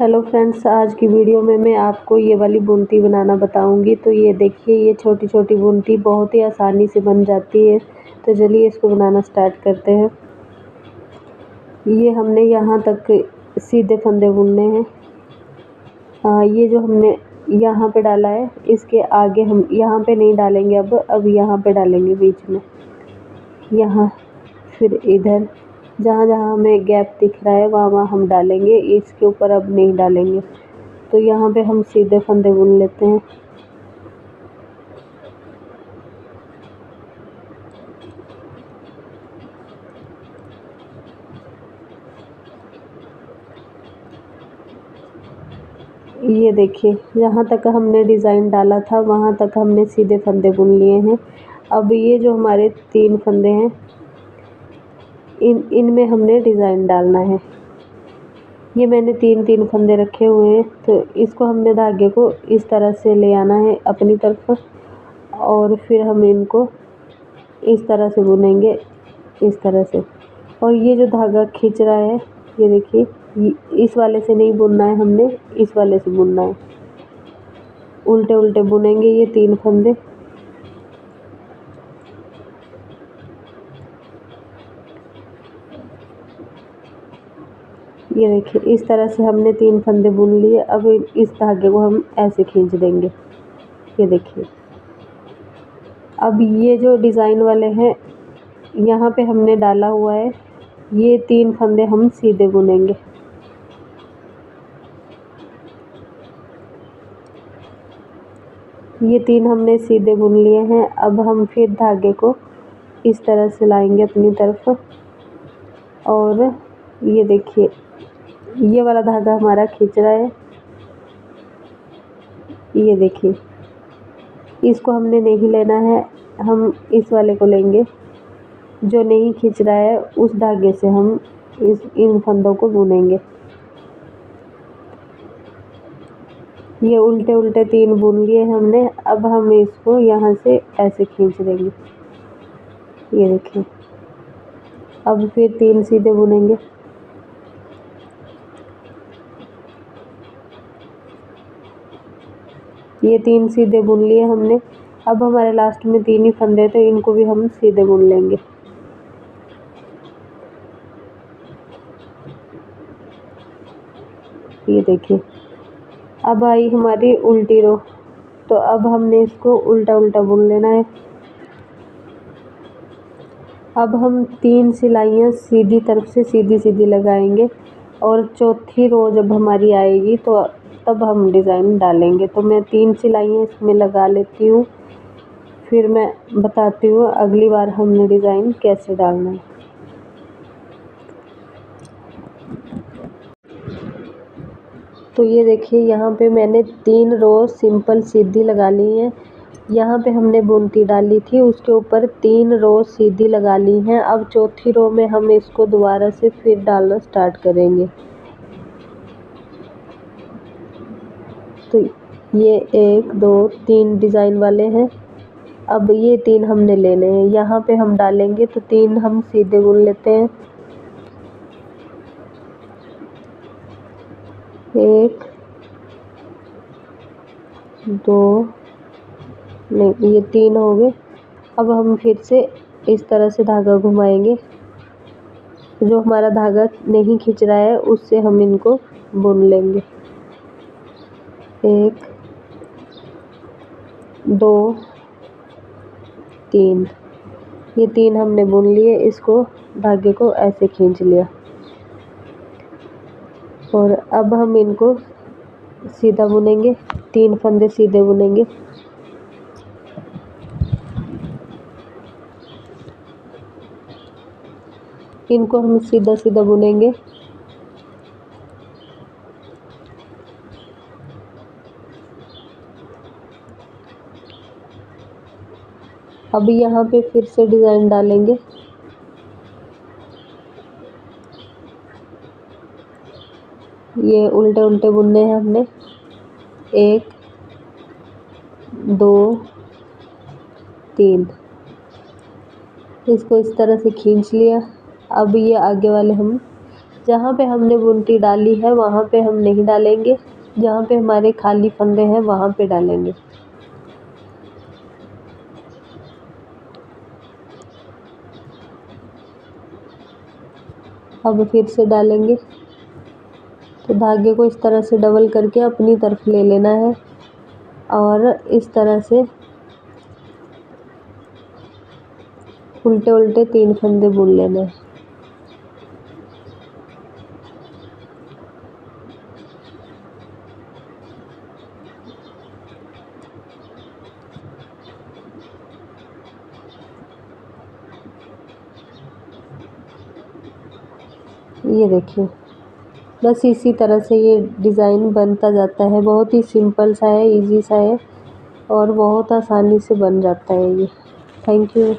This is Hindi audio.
हेलो फ्रेंड्स, आज की वीडियो में मैं आपको ये वाली बूंदी बनाना बताऊंगी। तो ये देखिए, ये छोटी छोटी बूंदी बहुत ही आसानी से बन जाती है। तो चलिए इसको बनाना स्टार्ट करते हैं। ये हमने यहाँ तक सीधे फंदे बुनने हैं। ये जो हमने यहाँ पे डाला है, इसके आगे हम यहाँ पे नहीं डालेंगे। अब यहाँ पे डालेंगे बीच में, यहाँ, फिर इधर, जहाँ जहाँ हमें गैप दिख रहा है वहाँ वहाँ हम डालेंगे। इसके ऊपर अब नहीं डालेंगे। तो यहाँ पे हम सीधे फंदे बुन लेते हैं। ये देखिए, जहाँ तक हमने डिज़ाइन डाला था वहाँ तक हमने सीधे फंदे बुन लिए हैं। अब ये जो हमारे 3 फंदे हैं, इनमें हमने डिज़ाइन डालना है। ये मैंने 3 फंदे रखे हुए हैं। तो इसको हमने धागे को इस तरह से ले आना है अपनी तरफ, और फिर हम इनको इस तरह से बुनेंगे, इस तरह से। और ये जो धागा खींच रहा है, ये देखिए, इस वाले से नहीं बुनना है, हमने इस वाले से बुनना है। उल्टे उल्टे बुनेंगे ये 3 फंदे। ये देखिए, इस तरह से हमने 3 फंदे बुन लिए। अब इस धागे को हम ऐसे खींच देंगे। ये देखिए, अब ये जो डिज़ाइन वाले हैं, यहाँ पे हमने डाला हुआ है, ये 3 फंदे हम सीधे बुनेंगे। ये 3 हमने सीधे बुन लिए हैं। अब हम फिर धागे को इस तरह से लाएंगे अपनी तरफ, और ये देखिए, ये वाला धागा हमारा खींच रहा है। ये देखिए, इसको हमने नहीं लेना है, हम इस वाले को लेंगे। जो नहीं खींच रहा है उस धागे से हम इन फंदों को बुनेंगे। ये उल्टे उल्टे 3 बुन लिए हमने। अब हम इसको यहाँ से ऐसे खींच देंगे। ये देखिए, अब फिर 3 सीधे बुनेंगे। ये 3 सीधे बुन लिए हमने। अब हमारे लास्ट में 3 ही फंदे थे, इनको भी हम सीधे बुन लेंगे। ये देखिए, अब आई हमारी उल्टी रो। तो अब हमने इसको उल्टा उल्टा बुन लेना है। अब हम 3 सिलाइयाँ सीधी तरफ से सीधी सीधी लगाएंगे, और चौथी रो जब हमारी आएगी तो तब हम डिज़ाइन डालेंगे। तो मैं 3 सिलाइयाँ इसमें लगा लेती हूँ, फिर मैं बताती हूँ अगली बार हमने डिज़ाइन कैसे डालना है। तो ये देखिए, यहाँ पे मैंने 3 रो सिंपल सीधी लगा ली हैं। यहाँ पे हमने बूंदी डाली थी, उसके ऊपर 3 रो सीधी लगा ली हैं। अब चौथी रो में हम इसको दोबारा से फिर डालना स्टार्ट करेंगे। तो ये 1 2 3 डिज़ाइन वाले हैं। अब ये 3 हमने लेने हैं। यहाँ पे हम डालेंगे तो 3 हम सीधे बुन लेते हैं। 1 2, नहीं, ये 3 हो गए। अब हम फिर से इस तरह से धागा घुमाएंगे। जो हमारा धागा नहीं खींच रहा है उससे हम इनको बुन लेंगे। 1 2 3, ये 3 हमने बुन लिए। इसको धागे को ऐसे खींच लिया, और अब हम इनको सीधा बुनेंगे। 3 फंदे सीधे बुनेंगे। इनको हम सीधा सीधा बुनेंगे। अब यहाँ पे फिर से डिज़ाइन डालेंगे। ये उल्टे उल्टे बुनने हैं हमने। 1 2 3, इसको इस तरह से खींच लिया। अब ये आगे वाले हम जहाँ पे हमने बुनती डाली है वहाँ पे हम नहीं डालेंगे, जहाँ पे हमारे खाली फंदे हैं वहाँ पे डालेंगे। अब फिर से डालेंगे। तो धागे को इस तरह से डबल करके अपनी तरफ ले लेना है और इस तरह से उल्टे उल्टे 3 फंदे बुन लेना है। ये देखिए, बस इसी तरह से ये डिज़ाइन बनता जाता है। बहुत ही सिंपल सा है, इजी सा है और बहुत आसानी से बन जाता है ये। Thank you.